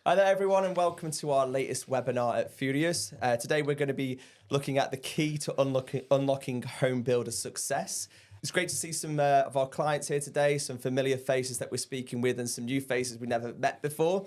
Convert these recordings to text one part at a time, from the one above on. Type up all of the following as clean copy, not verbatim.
Hi there everyone and welcome to our latest webinar at Furious. Today we're going to be looking at the key to unlocking home builder success. It's great to see some of our clients here today, some familiar faces that we're speaking with and some new faces we never met before.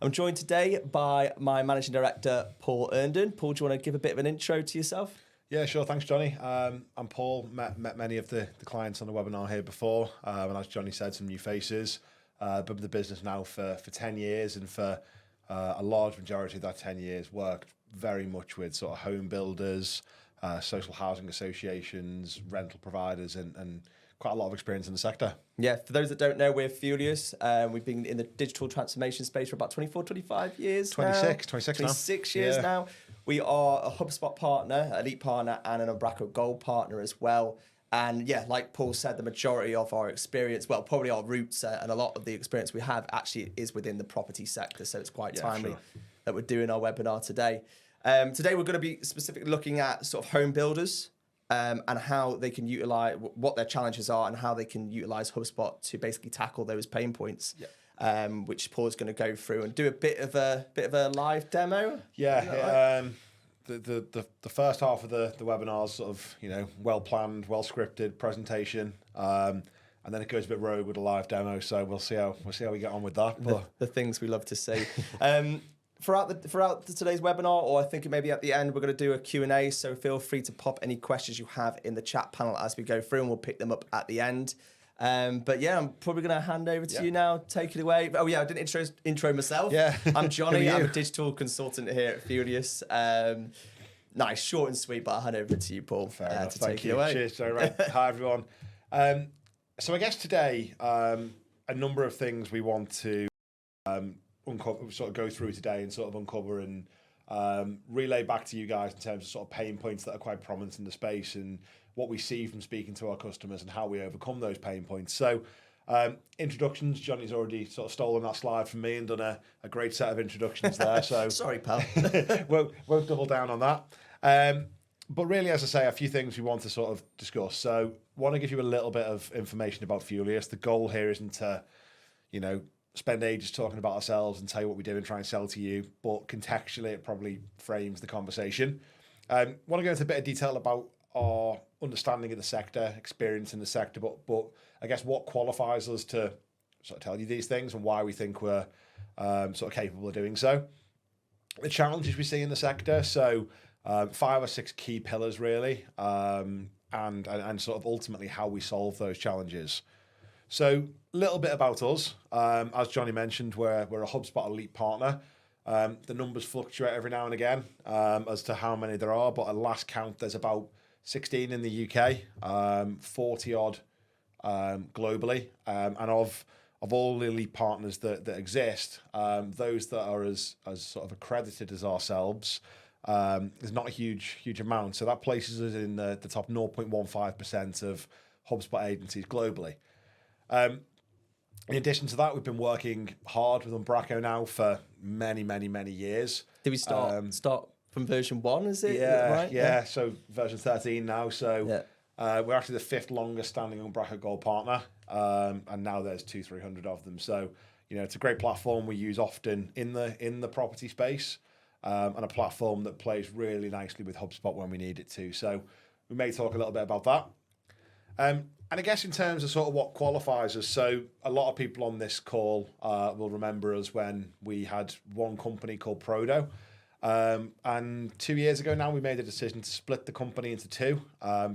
I'm joined today by my Managing Director, Paul Earnden. Paul, do you want to give a bit of an intro to yourself? Yeah, sure. Thanks, Jonny. I'm Paul. Met many of the clients on the webinar here before. And as Jonny said, some new faces. Been with the business now for 10 years and for a large majority of that 10 years worked very much with sort of home builders, social housing associations, rental providers, and quite a lot of experience in the sector. Yeah, for those that don't know, we're Furious. We've been in the digital transformation space for about 24, 25 years 26 years now. We are a HubSpot partner, elite partner, and an Umbraco Gold partner as well. And yeah, like Paul said, the majority of our experience, well, probably our roots and a lot of the experience we have actually is within the property sector. So it's quite timely that we're doing our webinar today. Today, we're going to be specifically looking at sort of home builders and how they can utilize what their challenges are and how they can utilize HubSpot to basically tackle those pain points. Yeah. Which Paul's going to go through and do a bit of a live demo. Yeah. The first half of the webinar is sort of, well planned, well scripted presentation, and then it goes a bit rogue with a live demo. So we'll see how we get on with that. But the things we love to see. Throughout today's webinar, or I think maybe at the end, we're going to do a Q&A. So feel free to pop any questions you have in the chat panel as we go through, and we'll pick them up at the end. But yeah, I'm probably going to hand over to you now. Take it away. Oh yeah, I didn't intro myself. Yeah. I'm Jonny. I'm a digital consultant here at Furious. Nice, short and sweet, but I'll hand over to you, Paul, fair enough. to Thank take you. it away. Cheers. So, right. Hi, everyone. So I guess today, a number of things we want to uncover, sort of go through today and sort of uncover and relay back to you guys in terms of sort of pain points that are quite prominent in the space and what we see from speaking to our customers and how we overcome those pain points. So introductions, Jonny's already sort of stolen that slide from me and done a great set of introductions there. So sorry, pal. won't double down on that. But really, as I say, a few things we want to sort of discuss. So want to give you a little bit of information about Furious. The goal here isn't to, spend ages talking about ourselves and tell you what we do and try and sell to you, but contextually it probably frames the conversation. Want to go into a bit of detail about our understanding of the sector, experience in the sector, but I guess what qualifies us to sort of tell you these things and why we think we're sort of capable of doing so. The challenges we see in the sector, so 5 or 6 key pillars really, and sort of ultimately how we solve those challenges. So a little bit about us. As Jonny mentioned, we're a HubSpot elite partner. The numbers fluctuate every now and again as to how many there are, but at last count, there's about 16 in the UK, 40 odd globally, and of all the elite partners that exist, those that are as sort of accredited as ourselves, is not a huge amount. So that places us in the top 0.15% of HubSpot agencies globally. In addition to that, we've been working hard with Umbraco now for many years. Did we start from version 1, is it? Yeah, right? Yeah. So version 13 now. So we're actually the 5th longest standing Umbraco Gold partner. And now there's 200-300 of them. So, it's a great platform we use often in the property space, and a platform that plays really nicely with HubSpot when we need it to. So we may talk a little bit about that. And I guess in terms of sort of what qualifies us, so a lot of people on this call will remember us when we had one company called Prodo. And 2 years ago now, we made a decision to split the company into 2.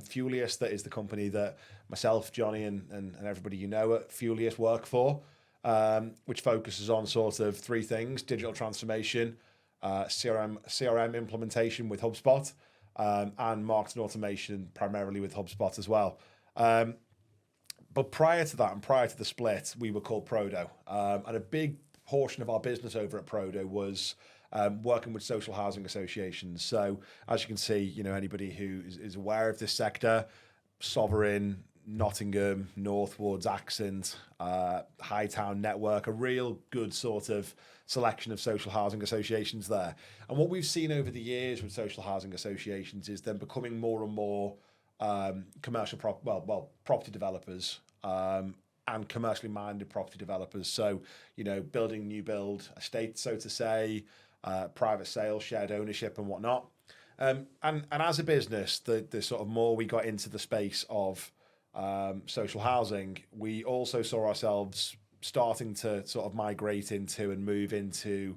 Furious, that is the company that myself, Jonny, and everybody at Furious work for, which focuses on sort of 3 things: digital transformation, CRM implementation with HubSpot, and marketing automation primarily with HubSpot as well. But prior to that and prior to the split, we were called Prodo. And a big portion of our business over at Prodo was working with social housing associations. So as you can see, anybody who is aware of this sector, Sovereign, Nottingham, Northwoods, Accent, Hightown Network, a real good sort of selection of social housing associations there. And what we've seen over the years with social housing associations is them becoming more and more commercial property developers and commercially minded property developers. So, building new build estates, so to say, private sale, shared ownership and whatnot. And as a business, the sort of more we got into the space of social housing, we also saw ourselves starting to sort of migrate into and move into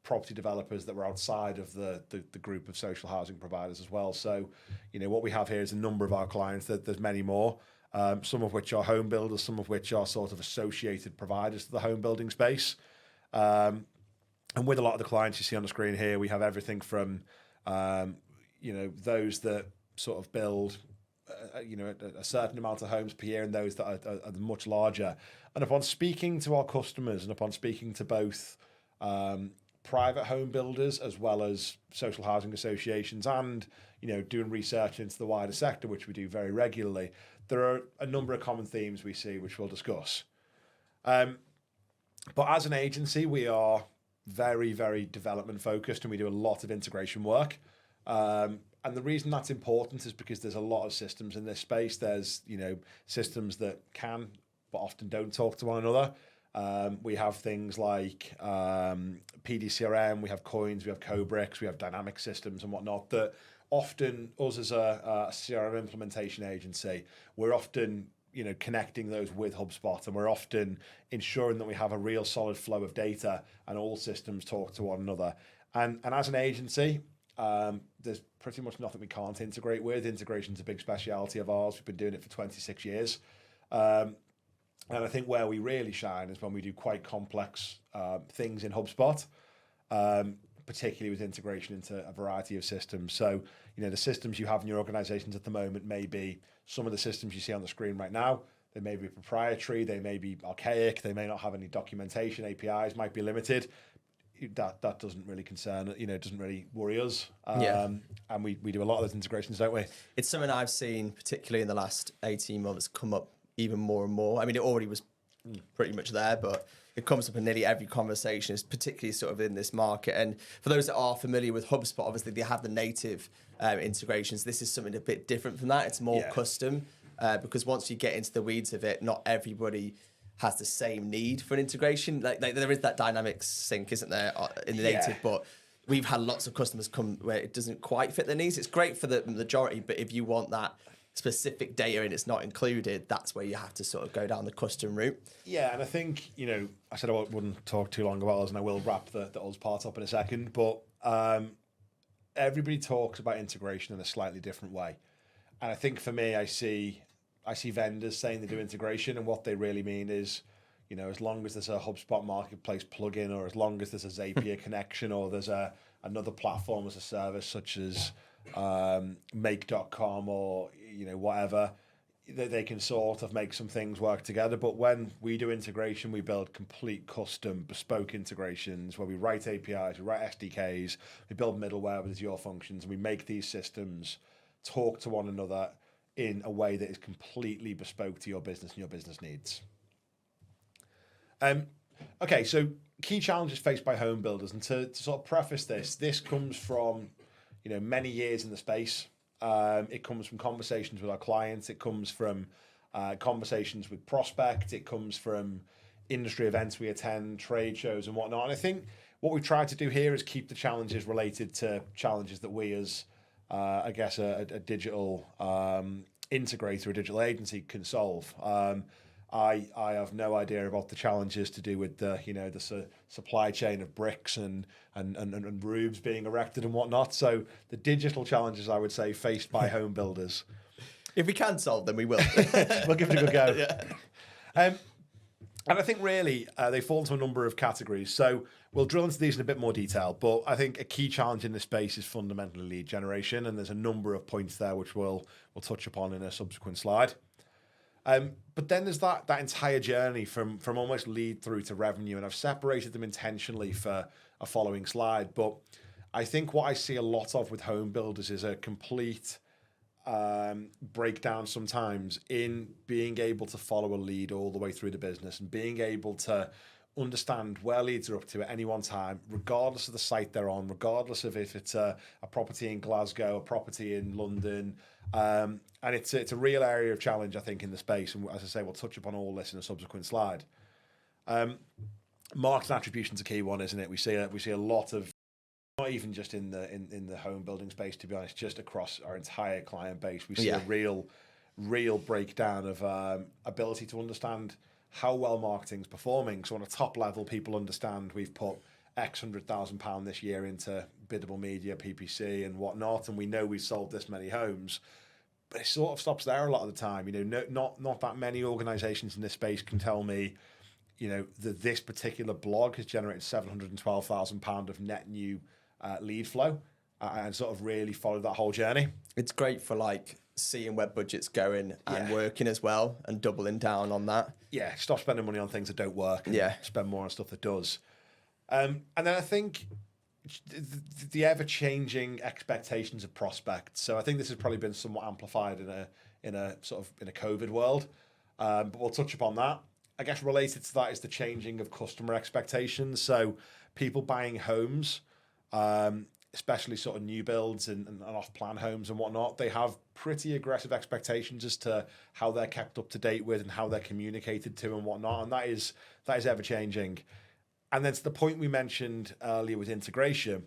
property developers that were outside of the group of social housing providers as well. So, what we have here is a number of our clients. There's many more, some of which are home builders, some of which are sort of associated providers to the home building space. And with a lot of the clients you see on the screen here, we have everything from, those that sort of build a certain amount of homes per year and those that are much larger. And upon speaking to our customers and upon speaking to both private home builders as well as social housing associations and, doing research into the wider sector, which we do very regularly, there are a number of common themes we see, which we'll discuss. But as an agency, we are very, very development focused and we do a lot of integration work. And the reason that's important is because there's a lot of systems in this space. There's, systems that can, but often don't talk to one another. We have things like PDCRM, we have Coins, we have Cobricks, we have dynamic systems and whatnot that often us as a CRM implementation agency, we're often, connecting those with HubSpot, and we're often ensuring that we have a real solid flow of data and all systems talk to one another. And as an agency, there's pretty much nothing we can't integrate with. Integration's a big speciality of ours. We've been doing it for 26 years. And I think where we really shine is when we do quite complex things in HubSpot, particularly with integration into a variety of systems. So, the systems you have in your organizations at the moment may be some of the systems you see on the screen right now. They may be proprietary, they may be archaic, they may not have any documentation, APIs might be limited. That doesn't really concern, doesn't really worry us. And we do a lot of those integrations, don't we? It's something I've seen, particularly in the last 18 months, come up even more and more. I mean, it already was pretty much there, but it comes up in nearly every conversation, is particularly sort of in this market. And for those that are familiar with HubSpot, obviously they have the native integrations. This is something a bit different from that. It's more custom because once you get into the weeds of it, not everybody has the same need for an integration. Like there is that dynamic sync, isn't there, in the native, but we've had lots of customers come where it doesn't quite fit their needs. It's great for the majority, but if you want that specific data and it's not included, that's where you have to sort of go down the custom route. Yeah, and I think, I said I wouldn't talk too long about us, and I will wrap the us part up in a second, but everybody talks about integration in a slightly different way. And I think for me, I see vendors saying they do integration, and what they really mean is, as long as there's a HubSpot marketplace plugin, or as long as there's a Zapier connection, or there's another platform as a service such as make.com or whatever, they can sort of make some things work together. But when we do integration, we build complete custom bespoke integrations where we write APIs, we write SDKs, we build middleware with Azure functions, and we make these systems talk to one another in a way that is completely bespoke to your business and your business needs. Okay, so key challenges faced by home builders, and to sort of preface this comes from many years in the space. It comes from conversations with our clients. It comes from conversations with prospects. It comes from industry events we attend, trade shows and whatnot. And I think what we try to do here is keep the challenges related to challenges that we as, a digital integrator, a digital agency can solve. I have no idea about the challenges to do with the supply chain of bricks and roofs being erected and whatnot. So the digital challenges, I would say, faced by home builders. If we can solve them, we will. We'll give it a good go. Yeah. And I think really they fall into a number of categories. So we'll drill into these in a bit more detail. But I think a key challenge in this space is fundamentally lead generation. And there's a number of points there which we'll touch upon in a subsequent slide. But then there's that entire journey from almost lead through to revenue. And I've separated them intentionally for a following slide. But I think what I see a lot of with home builders is a complete breakdown sometimes in being able to follow a lead all the way through the business and being able to understand where leads are up to at any one time, regardless of the site they're on, regardless of if it's a property in Glasgow, a property in London. And it's a real area of challenge, I think, in the space. And as I say, we'll touch upon all this in a subsequent slide. Marketing attribution's a key one, isn't it? We see a lot of, not even just in the home building space, to be honest, just across our entire client base. We see a real breakdown of ability to understand how well marketing's performing. So on a top level, people understand we've put X £100,000 this year into biddable media, PPC and whatnot, and we know we've sold this many homes. But it sort of stops there a lot of the time. Not that many organisations in this space can tell me, that this particular blog has generated £712,000 of net new lead flow, and sort of really follow that whole journey. It's great for seeing where budget's going and working as well, and doubling down on that. Yeah, stop spending money on things that don't work and spend more on stuff that does. And then I think the ever-changing expectations of prospects. So I think this has probably been somewhat amplified in a COVID world, but we'll touch upon that. I guess related to that is the changing of customer expectations. So people buying homes, especially sort of new builds and off-plan homes and whatnot, they have pretty aggressive expectations as to how they're kept up to date with and how they're communicated to and whatnot, and that is ever-changing. And then to the point we mentioned earlier with integration,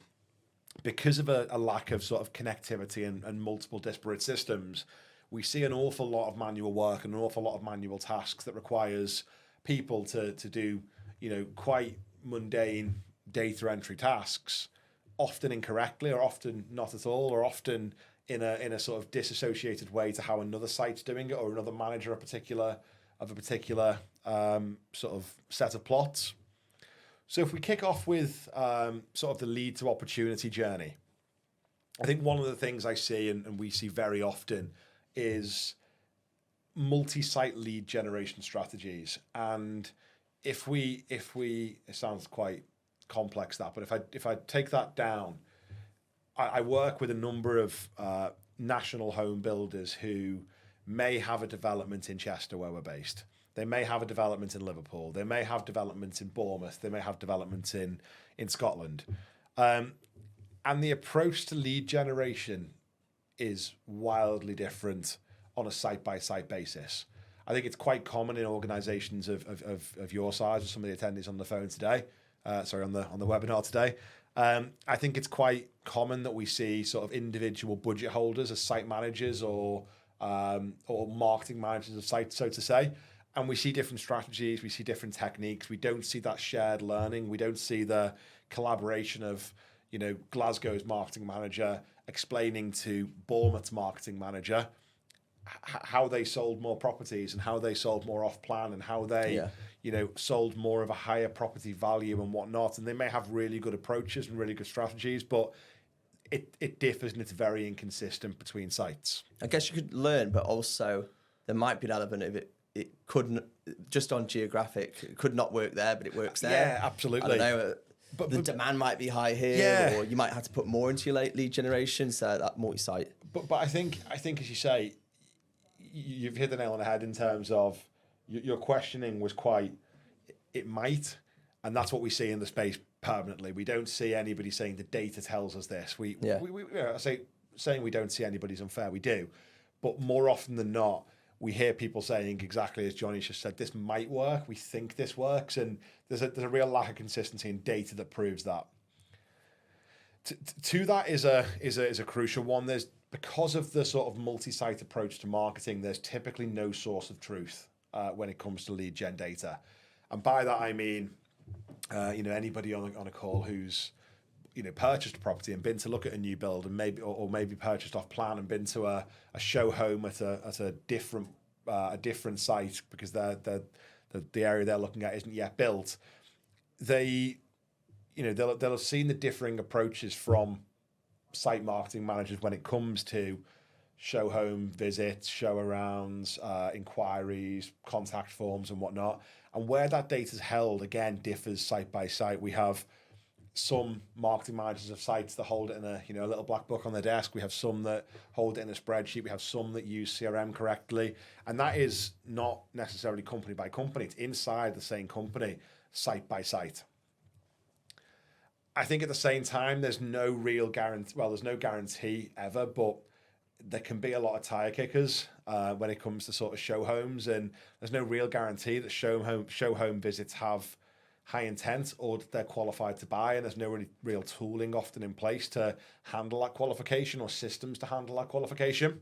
because of a lack of sort of connectivity and multiple disparate systems, we see an awful lot of manual work and an awful lot of manual tasks that requires people to do, quite mundane data entry tasks, often incorrectly or often not at all, or often in a sort of disassociated way to how another site's doing it or another manager of a particular sort of set of plots. So if we kick off with sort of the lead to opportunity journey, I think one of the things I see and we see very often is multi-site lead generation strategies. And if we it sounds quite complex that, but if I take that down, I work with a number of national home builders who may have a development in Chester where we're based. They may have a development in Liverpool. They may have developments in Bournemouth. They may have developments in Scotland. And the approach to lead generation is wildly different on a site-by-site basis. I think it's quite common in organisations of your size, or some of the attendees on the phone today, on the webinar today. I think it's quite common that we see sort of individual budget holders as site managers or marketing managers of sites, so to say. And we see different strategies, we see different techniques. We don't see that shared learning. We don't see the collaboration of, Glasgow's marketing manager explaining to Bournemouth's marketing manager how they sold more properties and how they sold more off-plan and how they, sold more of a higher property value and whatnot. And they may have really good approaches and really good strategies, but it differs and it's very inconsistent between sites. I guess you could learn, but also there might be an element of it couldn't, just on geographic, it could not work there, but it works there. Yeah, absolutely. I don't know, but the demand might be high here, or you might have to put more into your lead generation, so that multi-site. But I think as you say, you've hit the nail on the head in terms of your questioning was quite, it might, and that's what we see in the space permanently. We don't see anybody saying the data tells us this. Saying we don't see anybody's unfair, we do. But more often than not, we hear people saying exactly as Jonny just said, this might work, we think this works, and there's a real lack of consistency in data that proves that. To that is a crucial one. Because of the sort of multi-site approach to marketing, there's typically no source of truth when it comes to lead gen data. And by that I mean, anybody on a call who's purchased a property and been to look at a new build and maybe purchased off plan and been to a show home at a different site because the area they're looking at isn't yet built. They'll have seen the differing approaches from site marketing managers when it comes to show home visits, show arounds, inquiries, contact forms and whatnot. And where that data is held, again, differs site by site. We have some marketing managers of sites that hold it in a little black book on their desk. We have some that hold it in a spreadsheet. We have some that use CRM correctly. And that is not necessarily company by company. It's inside the same company. site by site. I think at the same time, there's no real guarantee. Well, there's no guarantee ever, but there can be a lot of tire kickers when it comes to sort of show homes, and there's no real guarantee that show home visits have high intent or that they're qualified to buy, and there's no real tooling often in place to handle that qualification or systems to handle that qualification.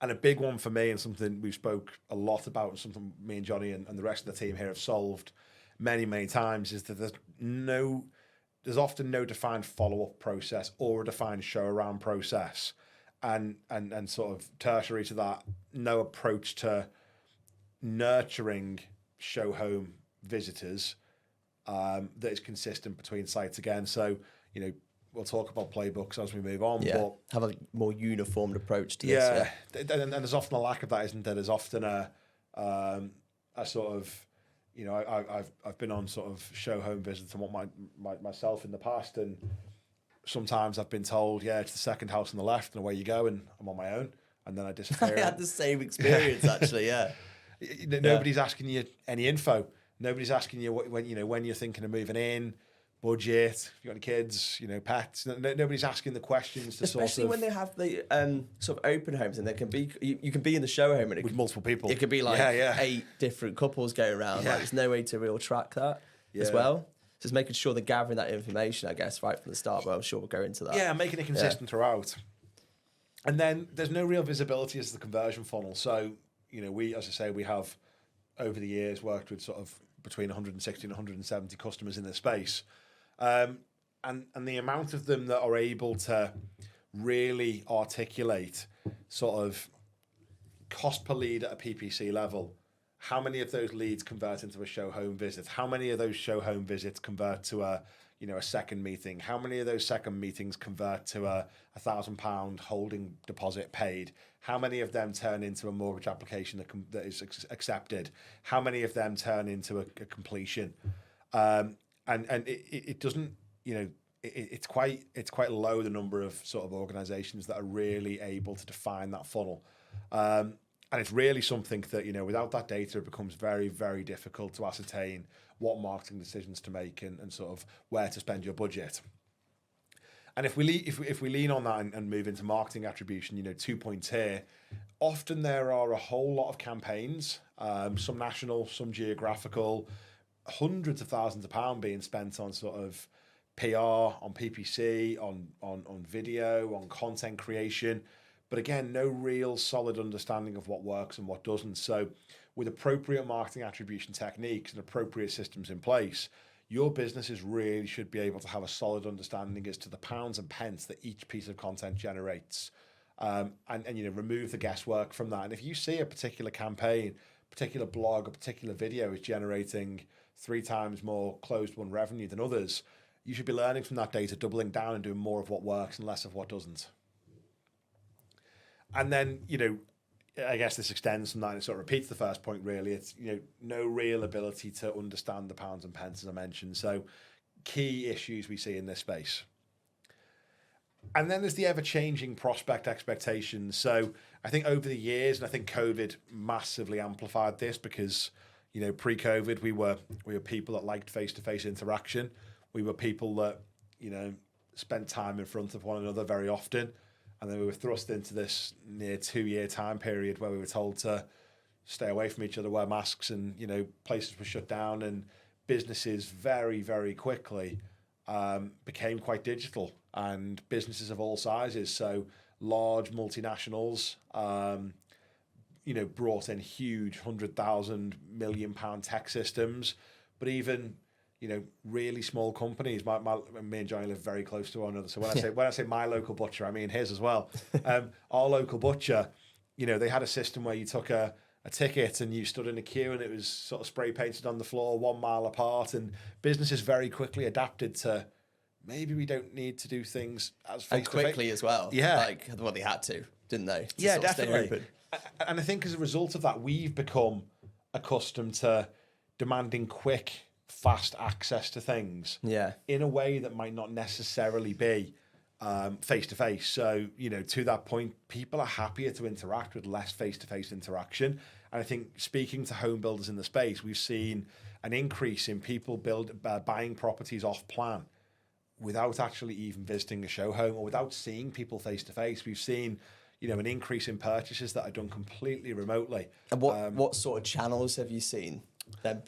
And a big one for me, and something we spoke a lot about, and something me and Jonny and the rest of the team here have solved many, many times, is that there's often no defined follow-up process or a defined show-around process. And sort of tertiary to that, no approach to nurturing show home visitors that is consistent between sites again. So, we'll talk about playbooks as we move on. Yeah, but have a more uniformed approach to this. Yeah, and there's often a lack of that, isn't there? There's often a sort of, I've been on sort of show home visits and what myself in the past, and sometimes I've been told, yeah, it's the second house on the left, and away you go, and I'm on my own, and then I disappear. I had the same experience actually. Yeah, nobody's asking you any info. Nobody's asking you when you're thinking of moving in, budget, if you've got any kids, pets. Nobody's asking the questions to especially when they have the sort of open homes, and there can be you can be in the show home and with multiple people. It could be like 8 different couples going around. Like, there's no way to real track that as well. Just making sure they're gathering that information, I guess, right from the start. But I'm sure we'll go into that. Yeah, making it consistent throughout. And then there's no real visibility as the conversion funnel. So we, as I say, we have over the years worked with sort of between 160 and 170 customers in this space. And the amount of them that are able to really articulate sort of cost per lead at a PPC level, how many of those leads convert into a show home visit? How many of those show home visits convert to a second meeting? How many of those second meetings convert to a £1,000 holding deposit paid? How many of them turn into a mortgage application that is accepted? How many of them turn into a completion? And it doesn't, it's quite low, the number of sort of organizations that are really able to define that funnel. And it's really something that, without that data, it becomes very, very difficult to ascertain what marketing decisions to make and sort of where to spend your budget. And if we lean on that and move into marketing attribution, 2-point tier, often there are a whole lot of campaigns, some national, some geographical, hundreds of thousands of pounds being spent on sort of PR, on PPC, on video, on content creation. But again, no real solid understanding of what works and what doesn't. So with appropriate marketing attribution techniques and appropriate systems in place, your businesses really should be able to have a solid understanding as to the pounds and pence that each piece of content generates, and remove the guesswork from that. And if you see a particular campaign, particular blog, a particular video is generating 3 times more closed-won revenue than others, you should be learning from that data, doubling down and doing more of what works and less of what doesn't. And then, I guess this extends from that and sort of repeats the first point, really. It's, no real ability to understand the pounds and pence, as I mentioned. So key issues we see in this space. And then there's the ever-changing prospect expectations. So I think over the years, and I think COVID massively amplified this because, pre-COVID, we were people that liked face-to-face interaction. We were people that, spent time in front of one another very often. And then we were thrust into this near 2-year time period where we were told to stay away from each other, wear masks, and, places were shut down, and businesses very, very quickly became quite digital, and businesses of all sizes. So large multinationals, brought in huge 100,000 million pound tech systems, but even really small companies. Me and Jonny live very close to one another. So when I say my local butcher, I mean his as well. Our local butcher, they had a system where you took a ticket and you stood in a queue, and it was sort of spray painted on the floor 1 mile apart. And businesses very quickly adapted to, maybe we don't need to do things as face to face. Quickly as well. Yeah, they had to, didn't they? Yeah, definitely. And I think as a result of that, we've become accustomed to demanding quick, fast access to things in a way that might not necessarily be face-to-face. So, to that point, people are happier to interact with less face-to-face interaction. And I think speaking to home builders in the space, we've seen an increase in people buying properties off plan without actually even visiting a show home or without seeing people face to face. We've seen, an increase in purchases that are done completely remotely. And what sort of channels have you seen them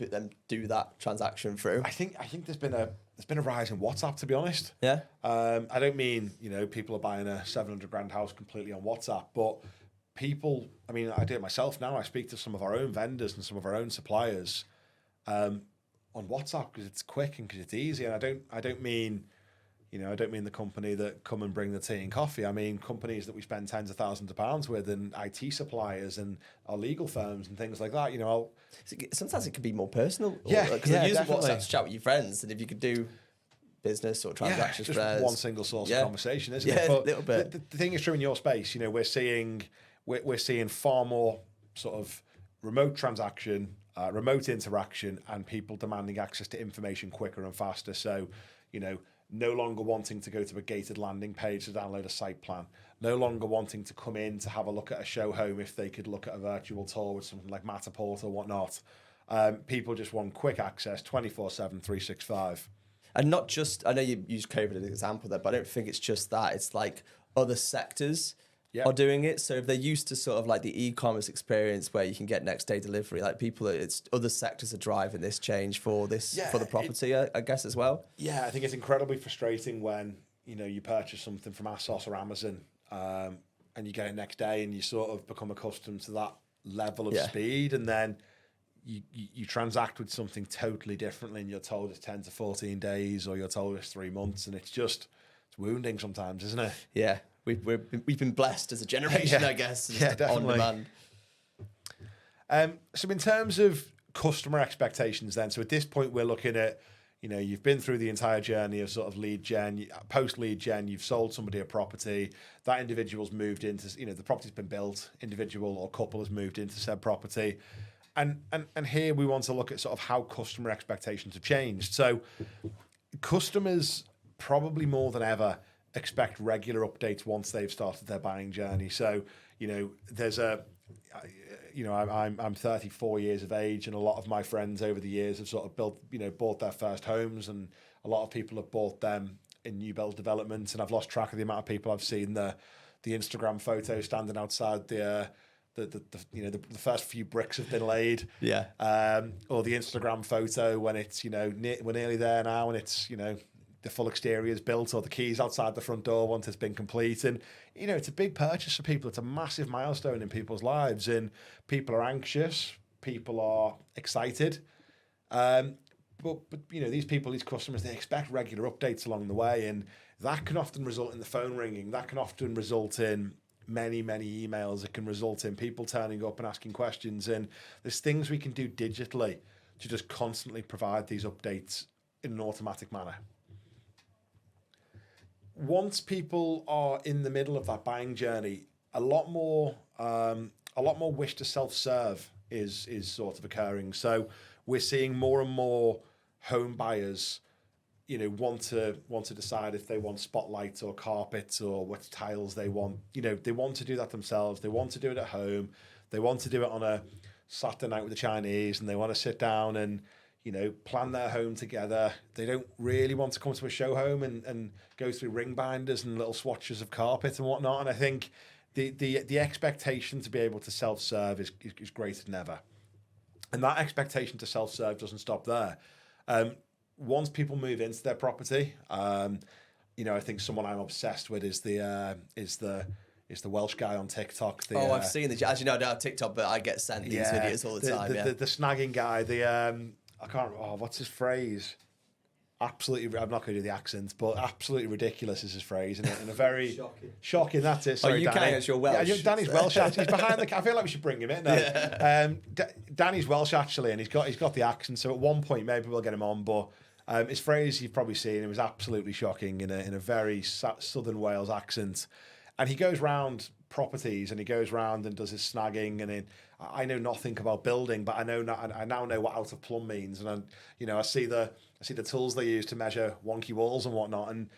do that transaction through? I think there's been a rise in WhatsApp, to be honest. Yeah. I don't mean, people are buying a 700 grand house completely on WhatsApp, but people, I do it myself now. I speak to some of our own vendors and some of our own suppliers on WhatsApp because it's quick and because it's easy. And I don't mean the company that come and bring the tea and coffee. I mean companies that we spend tens of thousands of pounds with, and IT suppliers and our legal firms and things like that. Sometimes it can be more personal. Because you're using WhatsApp to chat with your friends, and if you could do business or transaction just spreads, one single source of conversation, isn't it? Yeah, But a little bit. The thing is true in your space. We're seeing far more sort of remote transaction, remote interaction, and people demanding access to information quicker and faster. So, no longer wanting to go to a gated landing page to download a site plan, no longer wanting to come in to have a look at a show home if they could look at a virtual tour with something like Matterport or whatnot. People just want quick access 24/7, 365. And not just, I know you used COVID as an example there, but I don't think it's just that. It's like other sectors are doing it. So if they're used to sort of like the e-commerce experience where you can get next day delivery, like it's other sectors are driving this change for the property, I guess, as well. Yeah, I think it's incredibly frustrating when, you purchase something from ASOS or Amazon and you get it next day and you sort of become accustomed to that level of speed, and then you transact with something totally differently and you're told it's 10 to 14 days or you're told it's 3 months, and it's wounding sometimes, isn't it? Yeah. We've been blessed as a generation, I guess. Definitely. On demand. So in terms of customer expectations then, so at this point we're looking at, you've been through the entire journey of sort of lead gen, post lead gen, you've sold somebody a property, that individual's moved into, the property's been built, individual or couple has moved into said property. And here we want to look at sort of how customer expectations have changed. So customers probably more than ever expect regular updates once they've started their buying journey. So, there's I'm 34 years of age, and a lot of my friends over the years have sort of bought their first homes, and a lot of people have bought them in new build developments. And I've lost track of the amount of people I've seen the Instagram photo standing outside the first few bricks have been laid. Yeah. Or the Instagram photo when it's, we're nearly there now, and it's, the full exterior is built, or the keys outside the front door once it's been complete. And, it's a big purchase for people. It's a massive milestone in people's lives, and people are anxious. People are excited. But these customers, they expect regular updates along the way, and that can often result in the phone ringing. That can often result in many, many emails. It can result in people turning up and asking questions. And there's things we can do digitally to just constantly provide these updates in an automatic manner. Once people are in the middle of that buying journey, a lot more wish to self-serve is sort of occurring. So we're seeing more and more home buyers, want to decide if they want spotlights or carpets or what tiles they want. They want to do that themselves. They want to do it at home. They want to do it on a Saturday night with the Chinese, and they want to sit down and plan their home together. They don't really want to come to a show home and go through ring binders and little swatches of carpet and whatnot. And I think the expectation to be able to self-serve is greater than ever. And that expectation to self-serve doesn't stop there. Once people move into their property, I think someone I'm obsessed with is the Welsh guy on TikTok. I've seen this. As you know, I don't have TikTok, but I get sent these videos all the time. The snagging guy, I can't. What's his phrase? Absolutely, I'm not going to do the accent, but absolutely ridiculous is his phrase, and in a very shocking. That's it. Sorry, you Danny. As you're Welsh. Yeah, Danny's Welsh. Actually, he's behind the. I feel like we should bring him in now. Danny's Welsh actually, and he's got the accent. So at one point, maybe we'll get him on. But his phrase you've probably seen. It was absolutely shocking in a very southern Wales accent, and he goes round properties and he goes round and does his snagging. And I know nothing about building, but I now know what out of plumb means, and I see the tools they use to measure wonky walls and whatnot. And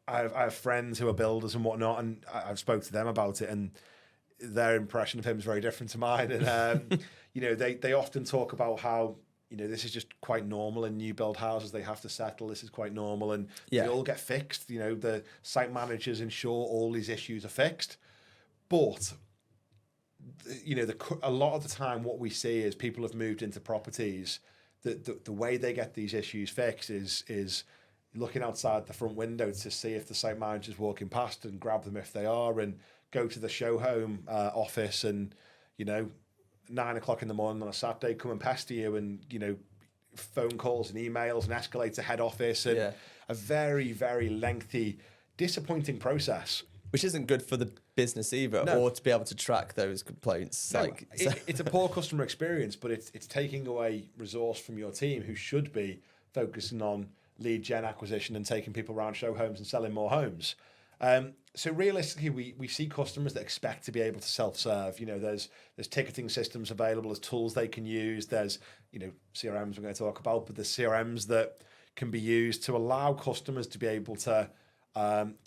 I have friends who are builders and whatnot, and I've spoke to them about it, and their impression of him is very different to mine. And they often talk about how this is just quite normal in new build houses. They have to settle. This is quite normal, and they all get fixed. The site managers ensure all these issues are fixed. But a lot of the time, what we see is people have moved into properties. The way they get these issues fixed is looking outside the front window to see if the site manager's walking past and grab them if they are, and go to the show home office and 9 o'clock in the morning on a Saturday come and pester you, and phone calls and emails and escalate to head office, and a very, very lengthy, disappointing process. Which isn't good for the business either, or to be able to track those complaints. No, it's a poor customer experience, but it's taking away resource from your team who should be focusing on lead gen acquisition and taking people around show homes and selling more homes. So realistically, we see customers that expect to be able to self-serve. There's ticketing systems available, there's tools they can use, there's CRMs we're going to talk about, but there's CRMs that can be used to allow customers to be able to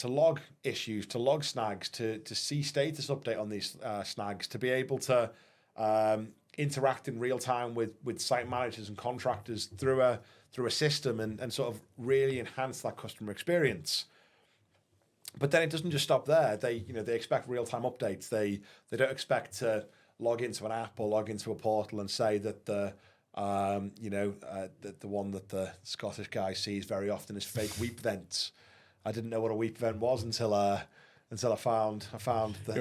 log issues, to log snags, to see status update on these snags, to be able to interact in real time with site managers and contractors through a system, and sort of really enhance that customer experience. But then it doesn't just stop there. They expect real time updates. They don't expect to log into an app or log into a portal and say that the one that the Scottish guy sees very often is fake weep vents. I didn't know what a weep vent was until I found the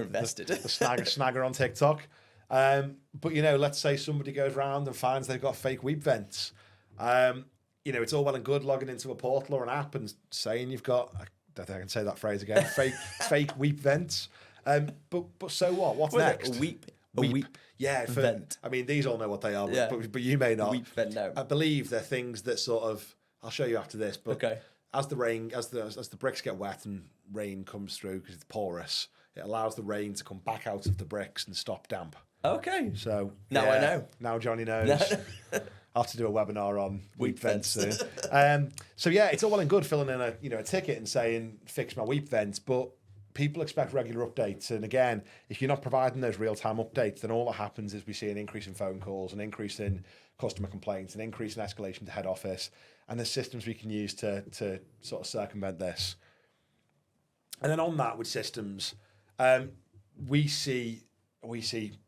snagger on TikTok. But let's say somebody goes around and finds they've got fake weep vents. It's all well and good logging into a portal or an app and saying you've got, I don't think I can say that phrase again, fake weep vents. But so what? What's next? A weep. Yeah, vent. I mean, these all know what they are, but you may not. Weep vent, no. I believe they're things that sort of, I'll show you after this, but okay. As the bricks get wet and rain comes through because it's porous, it allows the rain to come back out of the bricks and stop damp. Okay. So now I know. Now Jonny knows. I'll have to do a webinar on weep vents soon. So it's all well and good filling in a ticket and saying fix my weep vents, but people expect regular updates. And again, if you're not providing those real time updates, then all that happens is we see an increase in phone calls, an increase in customer complaints, an increase in escalation to head office. And there's systems we can use to sort of circumvent this. And then on that with systems, we see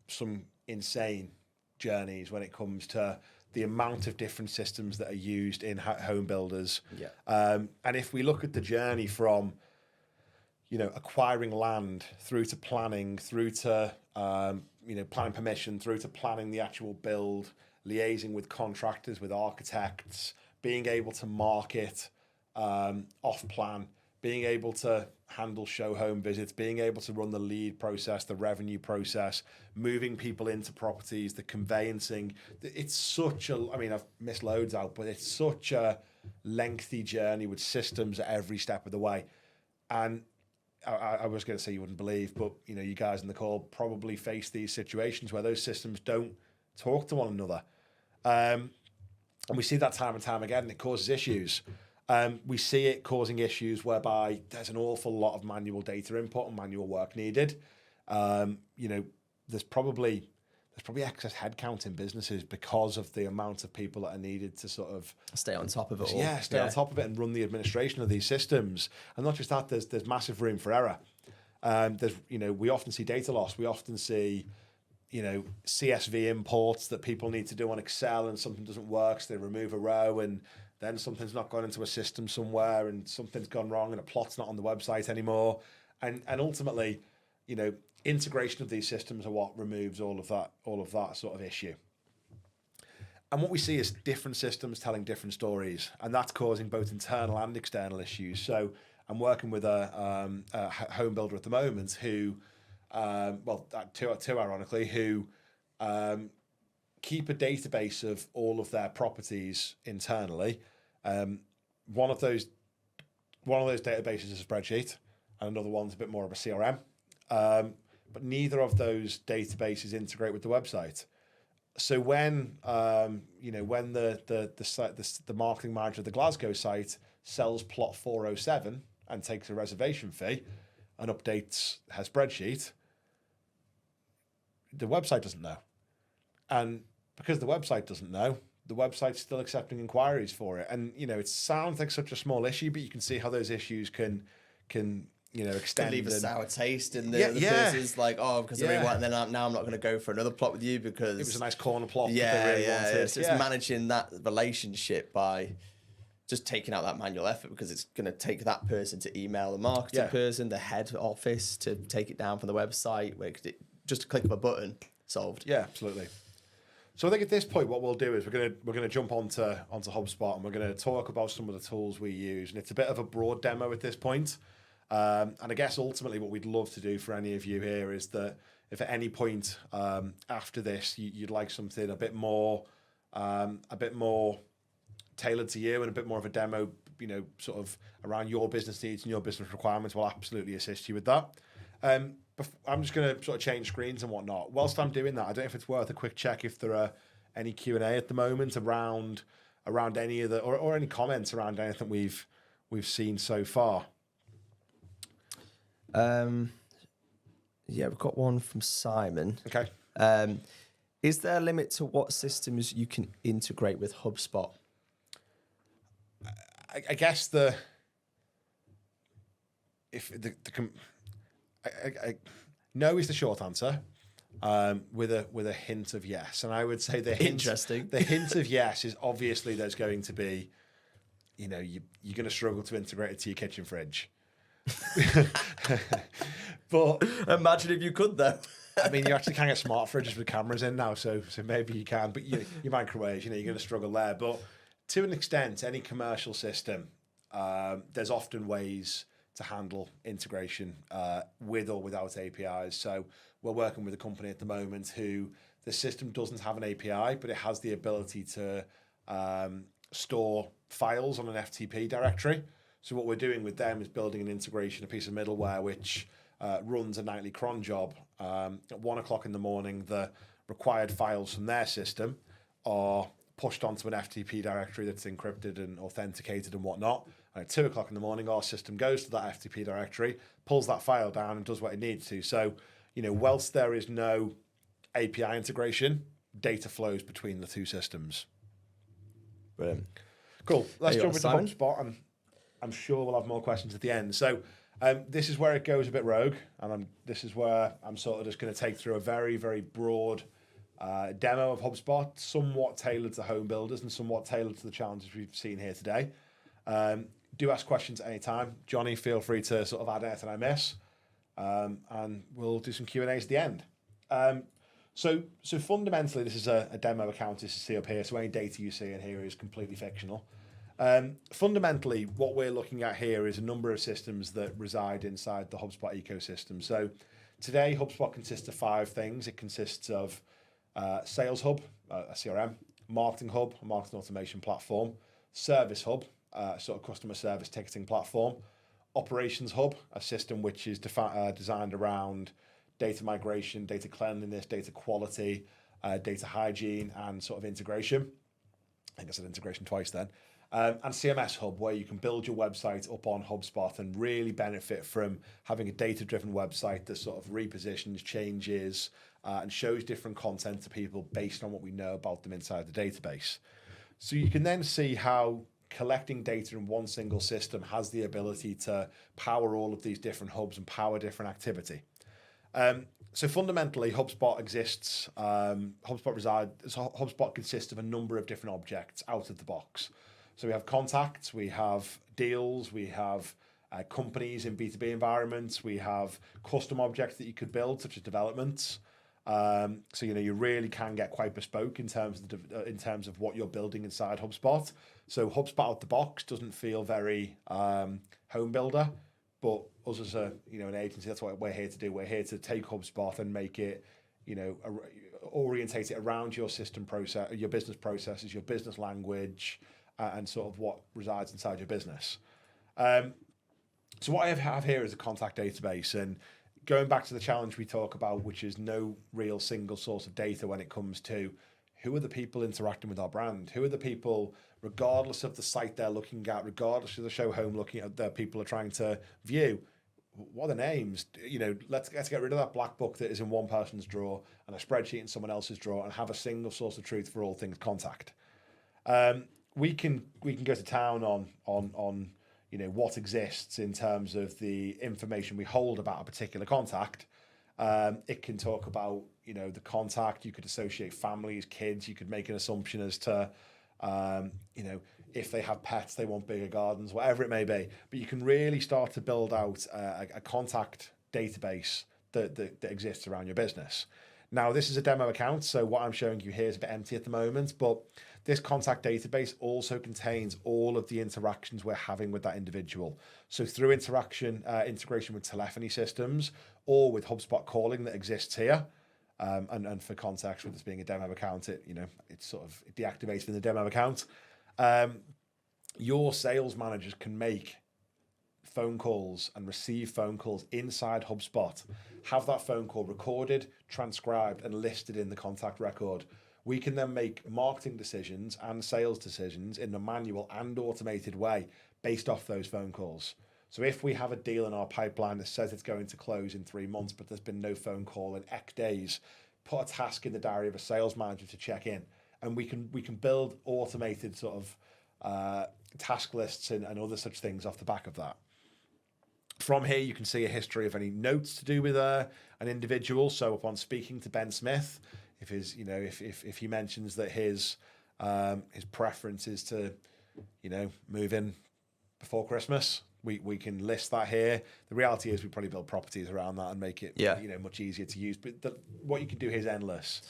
some insane journeys when it comes to the amount of different systems that are used in home builders. Yeah. And if we look at the journey from acquiring land through to planning, through to planning permission, through to planning the actual build, liaising with contractors, with architects, being able to market off plan, being able to handle show home visits, being able to run the lead process, the revenue process, moving people into properties, the conveyancing. It's such I've missed loads out, but it's such a lengthy journey with systems at every step of the way. And I was going to say you wouldn't believe, but you guys in the call probably face these situations where those systems don't talk to one another. And we see that time and time again, and it causes issues. We see it causing issues whereby there's an awful lot of manual data input and manual work needed. There's probably excess headcount in businesses because of the amount of people that are needed to sort of stay on top of it all. Yeah, stay on top of it and run the administration of these systems. And not just that, there's massive room for error. We often see data loss. We often see CSV imports that people need to do on Excel, and something doesn't work, so they remove a row, and then something's not gone into a system somewhere, and something's gone wrong, and a plot's not on the website anymore. And ultimately, integration of these systems are what removes all of that sort of issue. And what we see is different systems telling different stories, and that's causing both internal and external issues. So I'm working with a home builder at the moment who, two ironically, who keep a database of all of their properties internally. One of those databases is a spreadsheet, and another one's a bit more of a CRM. But neither of those databases integrate with the website. So when the marketing manager of the Glasgow site sells plot 407 and takes a reservation fee and updates her spreadsheet, the website doesn't know. And because the website doesn't know, the website's still accepting inquiries for it. And, it sounds like such a small issue, but you can see how those issues can extend. To leave a sour taste in the person's like, because I really want, and then now I'm not going to go for another plot with you because it was a nice corner plot. So it's managing that relationship by just taking out that manual effort, because it's going to take that person to email the marketing person, the head office, to take it down from the website, where just a click of a button, solved. Yeah, absolutely. So I think at this point, what we'll do is we're gonna jump onto HubSpot, and we're gonna talk about some of the tools we use, and it's a bit of a broad demo at this point. And I guess ultimately what we'd love to do for any of you here is that if at any point after this you'd like something a bit more tailored to you and a bit more of a demo, sort of around your business needs and your business requirements, we'll absolutely assist you with that. I'm just going to sort of change screens and whatnot. Whilst I'm doing that, I don't know if it's worth a quick check if there are any Q&A at the moment around any of the or any comments around anything we've seen so far. We've got one from Simon. Okay. Is there a limit to what systems you can integrate with HubSpot? I guess no is the short answer, with a hint of yes, and I would say the hint of yes is obviously there's going to be, you're going to struggle to integrate it to your kitchen fridge. But imagine if you could, though. I mean, you actually can get smart fridges with cameras in now, so maybe you can. But your microwaves, you're going to struggle there. But to an extent, any commercial system, there's often ways to handle integration with or without APIs. So we're working with a company at the moment who the system doesn't have an API, but it has the ability to store files on an FTP directory. So what we're doing with them is building an integration, a piece of middleware which runs a nightly cron job. At 1 o'clock in the morning, the required files from their system are pushed onto an FTP directory that's encrypted and authenticated and whatnot. And at 2 o'clock in the morning, our system goes to that FTP directory, pulls that file down and does what it needs to. So, whilst there is no API integration, data flows between the two systems. Brilliant. Cool. Let's jump into HubSpot, and I'm sure we'll have more questions at the end. So this is where it goes a bit rogue, and this is where I'm sort of just going to take through a very, very broad demo of HubSpot, somewhat tailored to home builders and somewhat tailored to the challenges we've seen here today. Do ask questions at any time. Jonny, feel free to sort of add anything I miss, and we'll do some Q&As at the end. So fundamentally, this is a demo account, as you see up here, so any data you see in here is completely fictional. Fundamentally, what we're looking at here is a number of systems that reside inside the HubSpot ecosystem. So today, HubSpot consists of 5 things. It consists of Sales Hub, a CRM, Marketing Hub, a marketing automation platform, Service Hub, sort of customer service ticketing platform, Operations Hub, a system which is designed around data migration, data cleanliness, data quality, data hygiene, and sort of integration. I think I said integration twice then. And CMS Hub, where you can build your website up on HubSpot and really benefit from having a data-driven website that sort of repositions, changes, and shows different content to people based on what we know about them inside the database. So you can then see how collecting data in one single system has the ability to power all of these different hubs and power different activity. So fundamentally, HubSpot exists. HubSpot consists of a number of different objects out of the box. So we have contacts, we have deals, we have companies in B2B environments, we have custom objects that you could build, such as developments. So you really can get quite bespoke in terms of what you're building inside HubSpot. So HubSpot out the box doesn't feel very Homebuilder, but us as an agency, that's what we're here to do. We're here to take HubSpot and make it, orientate it around your system process, your business processes, your business language, and sort of what resides inside your business. So what I have here is a contact database, and going back to the challenge we talk about, which is no real single source of data when it comes to who are the people interacting with our brand, who are the people, regardless of the site they're looking at, regardless of the show home looking at, the people are trying to view. What are the names? Let's get rid of that black book that is in one person's drawer and a spreadsheet in someone else's drawer, and have a single source of truth for all things contact. We can go to town on what exists in terms of the information we hold about a particular contact. It can talk about the contact. You could associate families, kids. You could make an assumption as to if they have pets, they want bigger gardens, whatever it may be. But you can really start to build out a contact database that exists around your business. Now, this is a demo account, so what I'm showing you here is a bit empty at the moment, but this contact database also contains all of the interactions we're having with that individual. So through integration with telephony systems or with HubSpot calling that exists here, and for context, with this being a demo account, it's sort of deactivated in the demo account. Your sales managers can make phone calls and receive phone calls inside HubSpot, have that phone call recorded, transcribed, and listed in the contact record. We can then make marketing decisions and sales decisions in a manual and automated way based off those phone calls. So if we have a deal in our pipeline that says it's going to close in 3 months, but there's been no phone call in X days, put a task in the diary of a sales manager to check in, and we can build automated sort of task lists and other such things off the back of that. From here, you can see a history of any notes to do with an individual. So upon speaking to Ben Smith, if he mentions that his preference is to move in before Christmas, we can list that here. The reality is we probably build properties around that and make it much easier to use. But what you can do here is endless.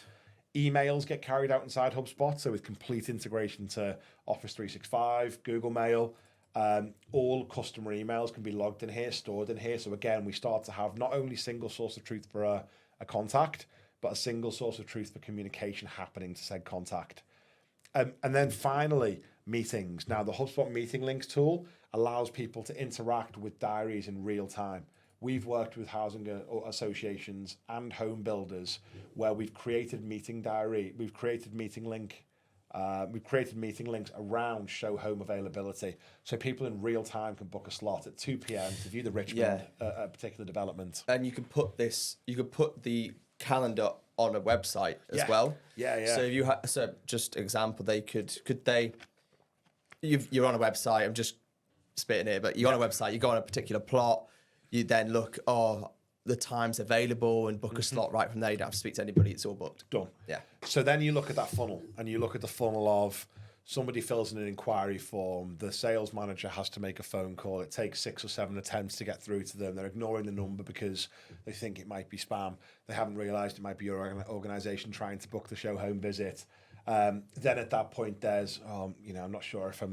Emails get carried out inside HubSpot, so with complete integration to Office 365, Google Mail. All customer emails can be logged in here, stored in here. So again, we start to have not only single source of truth for a contact, but a single source of truth for communication happening to said contact. And then finally, meetings. Now, the HubSpot meeting links tool allows people to interact with diaries in real time. We've worked with housing associations and home builders where we've created meeting links around show home availability, so people in real time can book a slot at 2 p.m. to view the Richmond a particular development. And you can put the calendar on a website as well. Yeah. So if you just example, you're on a website. I'm just spitting here, but you're on a website. You go on a particular plot. You then look, the time's available and book a slot right from there. You don't have to speak to anybody. It's all booked. Done. Yeah. So then you look at that funnel, and you look at the funnel of somebody fills in an inquiry form. The sales manager has to make a phone call. It takes 6 or 7 attempts to get through to them. They're ignoring the number because they think it might be spam. They haven't realised it might be your organisation trying to book the show home visit. Then at that point, there's, I'm not sure if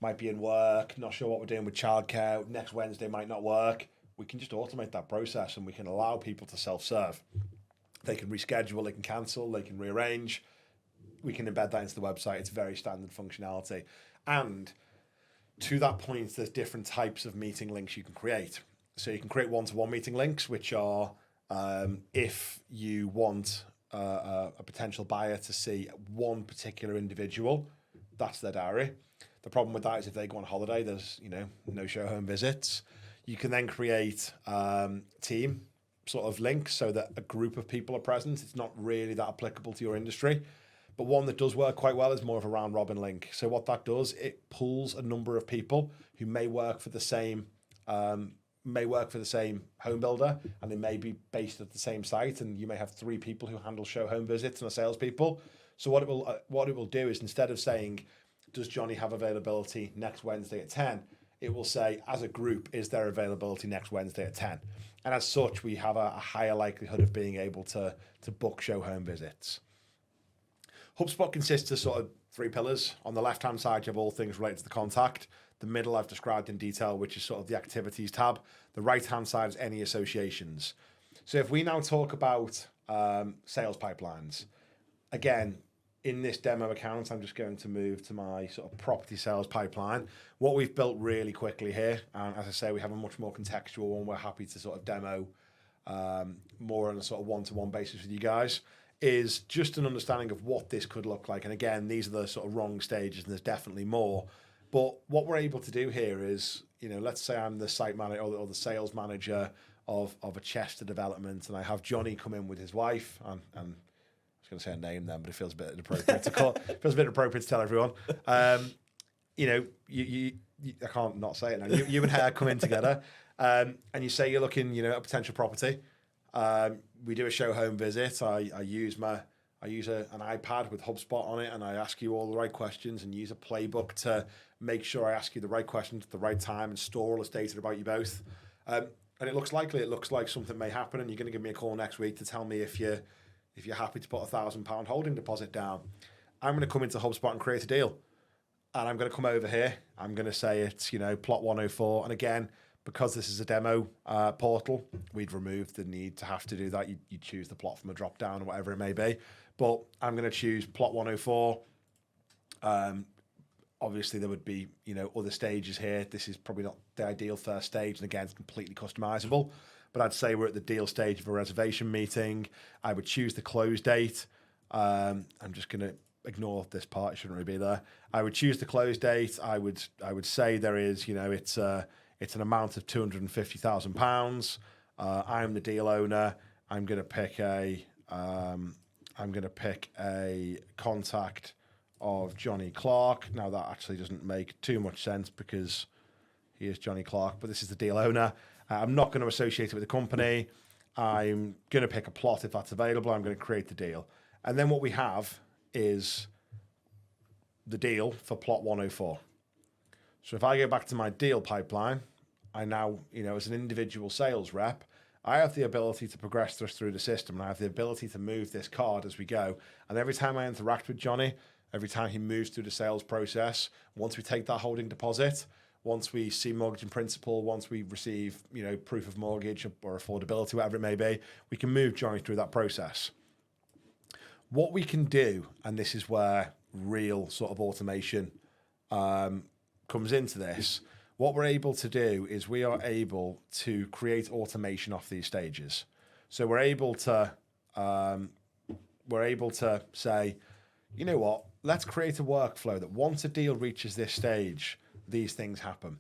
might be in work, not sure what we're doing with childcare. Next Wednesday might not work. We can just automate that process, and we can allow people to self-serve. They can reschedule, they can cancel, they can rearrange. We can embed that into the website. It's very standard functionality. And to that point, there's different types of meeting links you can create. So you can create one-to-one meeting links, which are if you want a potential buyer to see one particular individual, that's their diary. The problem with that is if they go on holiday, there's no show home visits. You can then create team sort of links so that a group of people are present. It's not really that applicable to your industry, but one that does work quite well is more of a round robin link. So what that does, it pulls a number of people who may work for the same home builder, and they may be based at the same site, and you may have 3 people who handle show home visits and are salespeople. So what it will do is, instead of saying, does Jonny have availability next Wednesday at 10? It will say, as a group, is there availability next Wednesday at 10? And as such, we have a higher likelihood of being able to book show home visits. HubSpot consists of sort of 3 pillars. On the left-hand side, you have all things related to the contact. The middle I've described in detail, which is sort of the activities tab. The right-hand side is any associations. So if we now talk about sales pipelines, again, in this demo account, I'm just going to move to my sort of property sales pipeline. What we've built really quickly here, and as I say, we have a much more contextual one. We're happy to sort of demo more on a sort of one-to-one basis with you guys, is just an understanding of what this could look like. And again, these are the sort of wrong stages, and there's definitely more. But what we're able to do here is, let's say I'm the site manager or the sales manager of a Chester development, and I have Jonny come in with his wife, and I was going to say a name then, but it feels a bit inappropriate to call. Feels a bit inappropriate to tell everyone. You know, you I can't not say it now. You and Hare come in together, and you say you're looking, you know, at a potential property. We do a show home visit. I use an iPad with HubSpot on it, and I ask you all the right questions and use a playbook to make sure I ask you the right questions at the right time and store all this data about you both. And it looks likely. It looks like something may happen, and you're going to give me a call next week to tell me if you're happy to put £1,000 holding deposit down. I'm going to come into HubSpot and create a deal, and I'm going to come over here. I'm going to say it's, you know, plot 104, and again, because this is a demo portal, we'd remove the need to have to do that. You choose the plot from a drop down or whatever it may be. But I'm going to choose plot 104. Obviously, there would be, you know, other stages here. This is probably not the ideal first stage, and again, it's completely customizable. But I'd say we're at the deal stage of a reservation meeting. I would choose the close date. I'm just going to ignore this part; it shouldn't really be there. I would choose the close date. I would say there is, you know, it's an amount of £250,000. I'm the deal owner. I'm going to pick a contact of Jonny Clarke. Now that actually doesn't make too much sense because he is Jonny Clarke, but this is the deal owner. I'm not going to associate it with the company. I'm going to pick a plot if that's available. I'm going to create the deal. And then what we have is the deal for plot 104. So if I go back to my deal pipeline, I now, you know, as an individual sales rep, I have the ability to progress this through the system, and I have the ability to move this card as we go. And every time I interact with Jonny, every time he moves through the sales process, once we take that holding deposit, once we see mortgage in principle, once we receive, you know, proof of mortgage or affordability, whatever it may be, we can move Jonny through that process. What we can do, and this is where real sort of automation comes into this, what we're able to do is we are able to create automation off these stages. So we're able to say, you know what, let's create a workflow that once a deal reaches this stage, these things happen.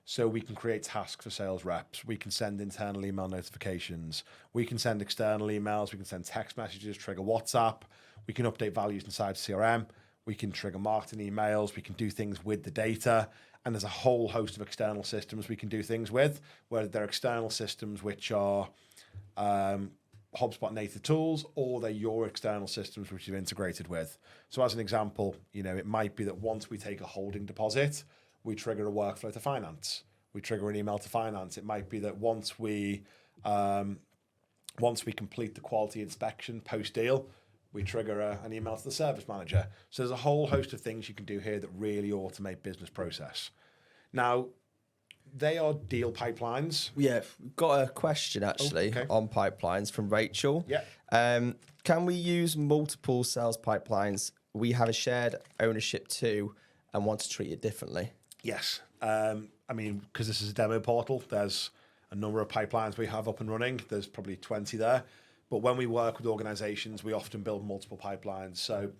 So we can create tasks for sales reps. We can send internal email notifications. We can send external emails. We can send text messages, trigger WhatsApp. We can update values inside CRM. We can trigger marketing emails. We can do things with the data. And there's a whole host of external systems we can do things with, whether they're external systems which are HubSpot native tools, or they're your external systems which you've integrated with. So as an example, you know, it might be that once we take a holding deposit, we trigger a workflow to finance. We trigger an email to finance. It might be that once we complete the quality inspection post-deal, we trigger an email to the service manager. So there's a whole host of things you can do here that really automate business process. Now, they are deal pipelines. Yeah, we've got a question actually on pipelines from Rachel. Yeah. Can we use multiple sales pipelines? We have a shared ownership too and want to treat it differently. Yes. I mean, because this is a demo portal, there's a number of pipelines we have up and running. There's probably 20 there. But when we work with organizations, we often build multiple pipelines. So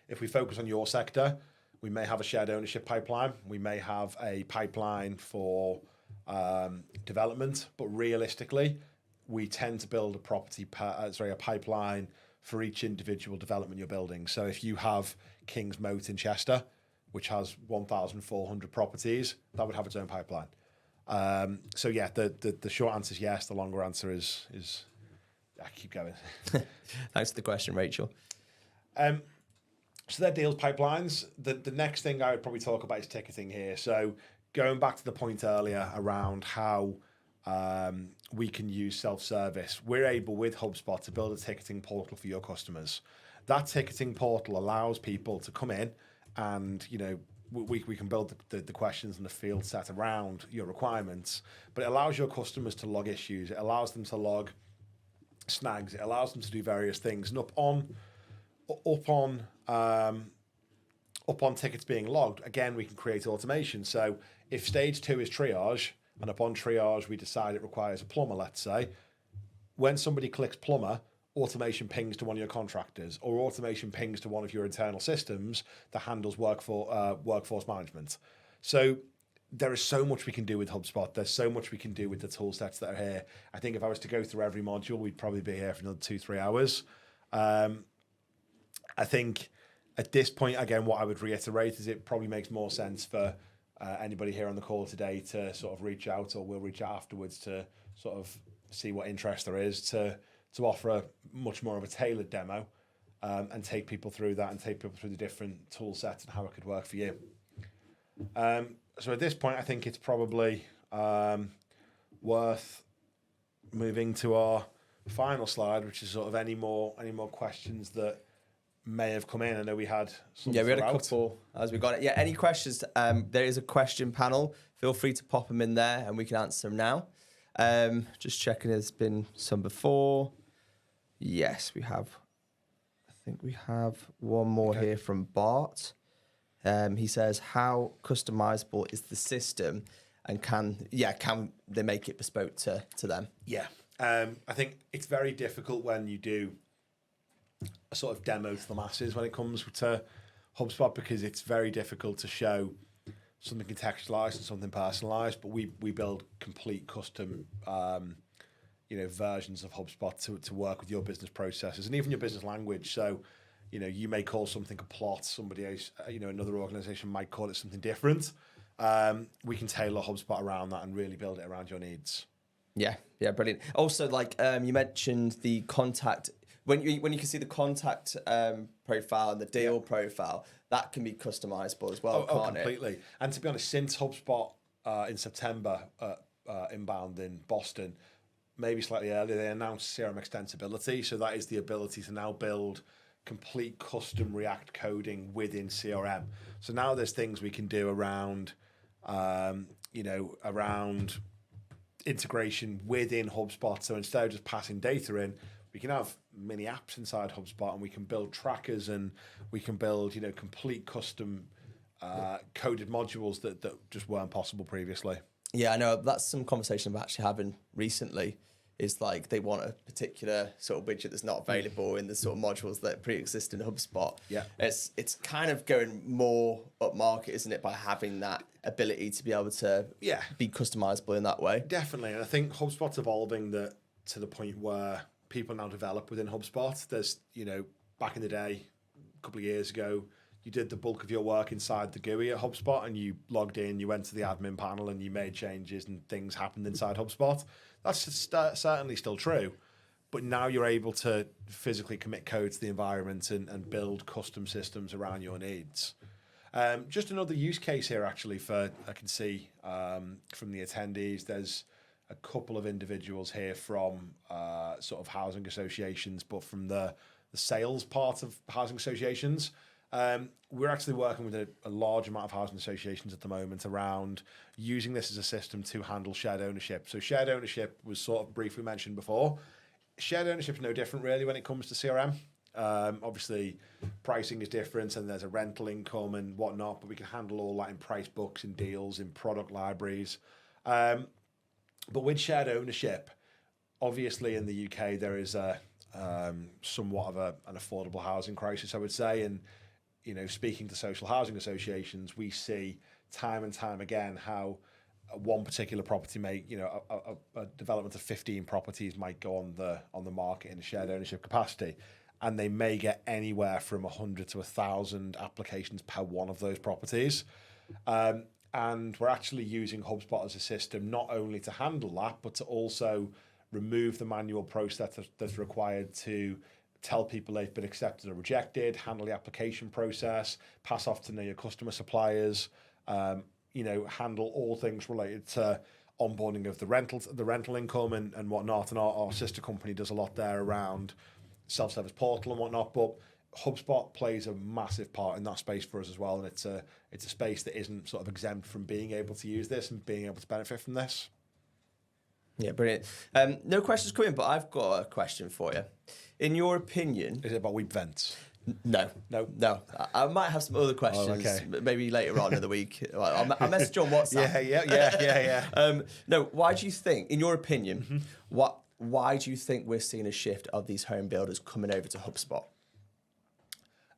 if we focus on your sector, we may have a shared ownership pipeline. We may have a pipeline for development, but realistically, we tend to build a pipeline for each individual development you're building. So if you have King's Moat in Chester, which has 1,400 properties, that would have its own pipeline. So yeah, the short answer is yes. The longer answer is I keep going. Thanks for the question, Rachel. So they're deals pipelines. The next thing I would probably talk about is ticketing here. So going back to the point earlier around how we can use self-service, we're able with HubSpot to build a ticketing portal for your customers. That ticketing portal allows people to come in and, you know, we can build the questions and the field set around your requirements, but it allows your customers to log issues. It allows them to log snags. It allows them to do various things. And up on tickets being logged, again, we can create automation. So if stage 2 is triage, and upon triage we decide it requires a plumber, let's say, when somebody clicks plumber, automation pings to one of your contractors, or automation pings to one of your internal systems that handles workforce management. So there is so much we can do with HubSpot. There's so much we can do with the tool sets that are here. I think if I was to go through every module, we'd probably be here for another 2-3 hours. I think at this point, again, what I would reiterate is it probably makes more sense for anybody here on the call today to sort of reach out, or we'll reach out afterwards to sort of see what interest there is to offer a much more of a tailored demo and take people through that and take people through the different tool sets and how it could work for you. So at this point, I think it's probably worth moving to our final slide, which is sort of any more questions that may have come in. I know we had some. Yeah, we had a couple as we got it. Yeah, any questions? There is a question panel. Feel free to pop them in there, and we can answer them now. Just checking, there's been some before. Yes, we have. I think we have one more here from Bart. He says, how customizable is the system, and can they make it bespoke to them? Yeah. I think it's very difficult when you do a sort of demo to the masses when it comes to HubSpot, because it's very difficult to show something contextualized and something personalized, but we build complete custom versions of HubSpot to work with your business processes and even your business language. So you may call something a plot, somebody else, another organization might call it something different. We can tailor HubSpot around that and really build it around your needs. Yeah, brilliant. Also, you mentioned the contact, when you can see the contact profile and the deal profile, that can be customizable as well, can't completely. it? And to be honest, since HubSpot in September inbound in Boston, maybe slightly earlier, they announced CRM extensibility. So that is the ability to now build complete custom React coding within CRM. So now there's things we can do around, around integration within HubSpot. So instead of just passing data in, we can have mini apps inside HubSpot, and we can build trackers, and we can build, complete custom coded modules that just weren't possible previously. Yeah, I know that's some conversation I'm actually having recently. Is like they want a particular sort of widget that's not available in the sort of modules that pre-exist in HubSpot. Yeah, it's kind of going more up market, isn't it, by having that ability to be able to be customizable in that way. Definitely, and I think HubSpot's evolving that to the point where people now develop within HubSpot. There's, back in the day, a couple of years ago, you did the bulk of your work inside the GUI at HubSpot, and you logged in, you went to the admin panel, and you made changes, and things happened inside HubSpot. That's certainly still true, but now you're able to physically commit code to the environment and build custom systems around your needs. Just another use case here, actually, I can see from the attendees, there's a couple of individuals here from sort of housing associations, but from the sales part of housing associations. We're actually working with a large amount of housing associations at the moment around using this as a system to handle shared ownership. So shared ownership was sort of briefly mentioned before. Shared ownership is no different really when it comes to CRM. Obviously, pricing is different, and there's a rental income and whatnot, but we can handle all that in price books, in deals, in product libraries. But with shared ownership, obviously in the UK there is somewhat of an affordable housing crisis, I would say, and speaking to social housing associations, we see time and time again how one particular property may, a development of 15 properties might go on the market in a shared ownership capacity, and they may get anywhere from 100 to 1,000 applications per one of those properties. And we're actually using HubSpot as a system not only to handle that, but to also remove the manual process that's required to tell people they've been accepted or rejected, handle the application process, pass off to know your customer suppliers, handle all things related to onboarding of the rental income and whatnot. And our sister company does a lot there around self-service portal and whatnot. But HubSpot plays a massive part in that space for us as well. And it's a space that isn't sort of exempt from being able to use this and being able to benefit from this. Yeah, brilliant. No questions coming, but I've got a question for you. In your opinion... Is it about weep vents? No. I might have some other questions, maybe later on in the week. I'll message you on WhatsApp. Yeah. No, why do you think, in your opinion, why do you think we're seeing a shift of these home builders coming over to HubSpot?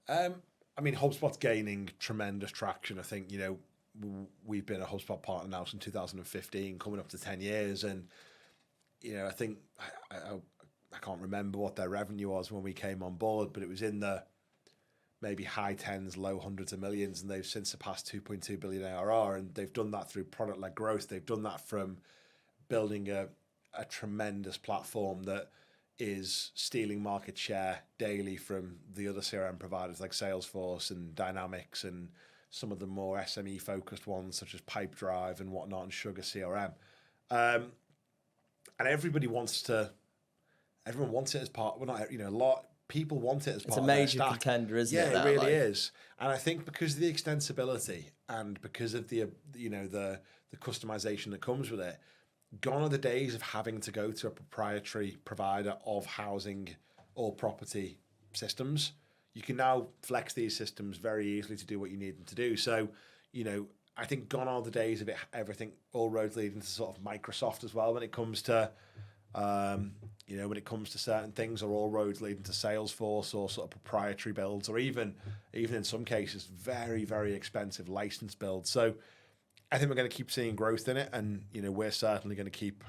HubSpot's gaining tremendous traction. I think, we've been a HubSpot partner now since 2015, coming up to 10 years. And, I think, I can't remember what their revenue was when we came on board, but it was in the maybe high tens, low hundreds of millions, and they've since surpassed 2.2 billion ARR, and they've done that through product-led growth. They've done that from building a tremendous platform that is stealing market share daily from the other CRM providers like Salesforce and Dynamics and some of the more SME focused ones such as Pipedrive and whatnot and Sugar CRM. And everybody wants it as part, well, not, a lot, people want it as part of their stack. It's a major contender, isn't it? Yeah, it really is. And I think because of the extensibility and because of the customization that comes with it, gone are the days of having to go to a proprietary provider of housing or property systems. You can now flex these systems very easily to do what you need them to do. So, I think gone are the days of everything, all roads leading to sort of Microsoft as well when it comes to, when it comes to certain things, or all roads leading to Salesforce or sort of proprietary builds, or even in some cases, very, very expensive license builds. So I think we're going to keep seeing growth in it, and we're certainly going to keep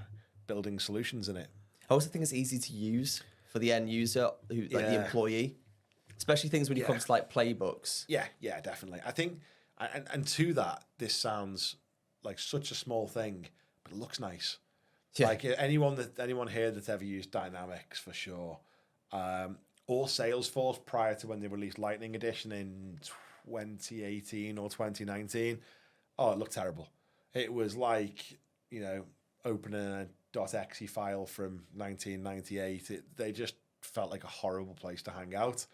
building solutions in it. I also think it's easy to use for the end user, the employee, especially things when it comes to like playbooks. Yeah, definitely. I think, and to that, this sounds like such a small thing, but it looks nice. Yeah. Like anyone here that's ever used Dynamics for sure, or Salesforce prior to when they released Lightning Edition in 2018 or 2019. Oh, it looked terrible. It was like, opening a .exe file from 1998. They just felt like a horrible place to hang out.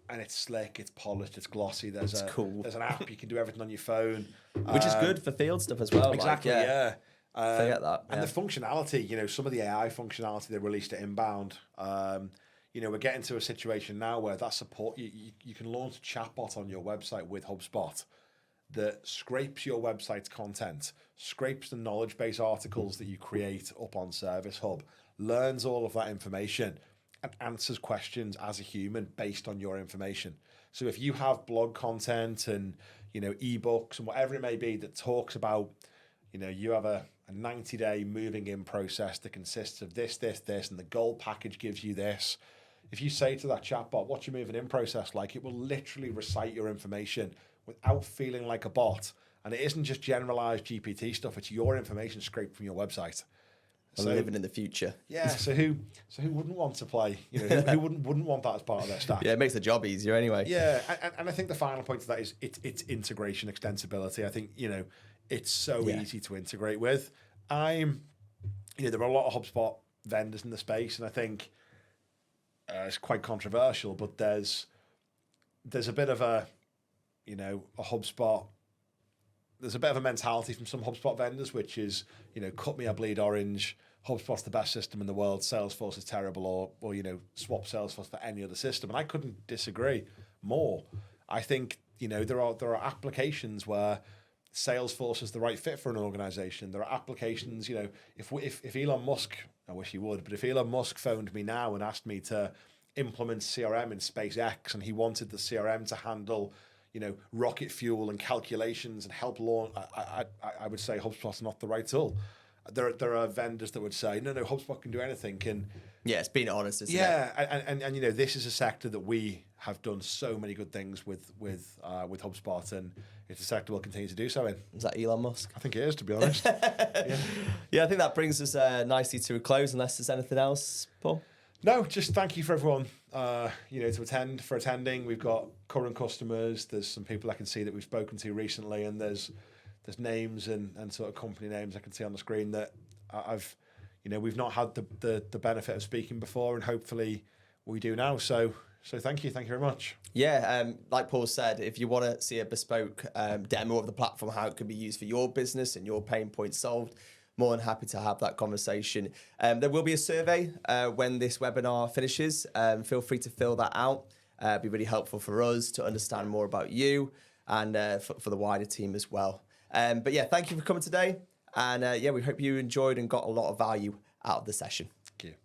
And it's slick, it's polished, it's glossy. There's cool. There's an app, you can do everything on your phone. Which is good for field stuff as well. Exactly, yeah. Forget that. And the functionality, some of the AI functionality they released at Inbound, we're getting to a situation now where that support, you can launch a chatbot on your website with HubSpot that scrapes your website's content, scrapes the knowledge base articles that you create up on Service Hub, learns all of that information and answers questions as a human based on your information. So if you have blog content and, ebooks and whatever it may be that talks about, you have a 90-day moving in process that consists of this, and the gold package gives you this. If you say to that chatbot, what's your moving in process like, it will literally recite your information without feeling like a bot. And it isn't just generalized GPT stuff, it's your information scraped from your website. So, living in the future. Yeah, so who wouldn't want to play? Who wouldn't want that as part of their stack? Yeah, it makes the job easier anyway. Yeah, and I think the final point to that is it's integration, extensibility. I think, it's so easy to integrate with. There are a lot of HubSpot vendors in the space, and I think it's quite controversial, but there's a bit of a HubSpot. There's a bit of a mentality from some HubSpot vendors, which is, cut me, I bleed orange. HubSpot's the best system in the world. Salesforce is terrible, or swap Salesforce for any other system. And I couldn't disagree more. I think, there are applications where Salesforce is the right fit for an organization. There are applications, if Elon Musk, I wish he would, but if Elon Musk phoned me now and asked me to implement CRM in SpaceX, and he wanted the CRM to handle rocket fuel and calculations and help launch, I would say HubSpot's not the right tool. There are vendors that would say, no, HubSpot can do anything. It's being honest, isn't it? Yeah, and this is a sector that we have done so many good things with HubSpot, and it's a sector we'll continue to do so in. Is that Elon Musk? I think it is, to be honest. Yeah, I think that brings us nicely to a close, unless there's anything else, Paul? No, just thank you for everyone, for attending. We've got current customers. There's some people I can see that we've spoken to recently, and there's names and sort of company names I can see on the screen that we've not had the benefit of speaking before, and hopefully we do now. So thank you very much. Yeah, like Paul said, if you want to see a bespoke demo of the platform, how it can be used for your business and your pain points solved, more than happy to have that conversation. There will be a survey when this webinar finishes. Feel free to fill that out. It'd be really helpful for us to understand more about you and for the wider team as well. But yeah, thank you for coming today. And we hope you enjoyed and got a lot of value out of the session. Thank you.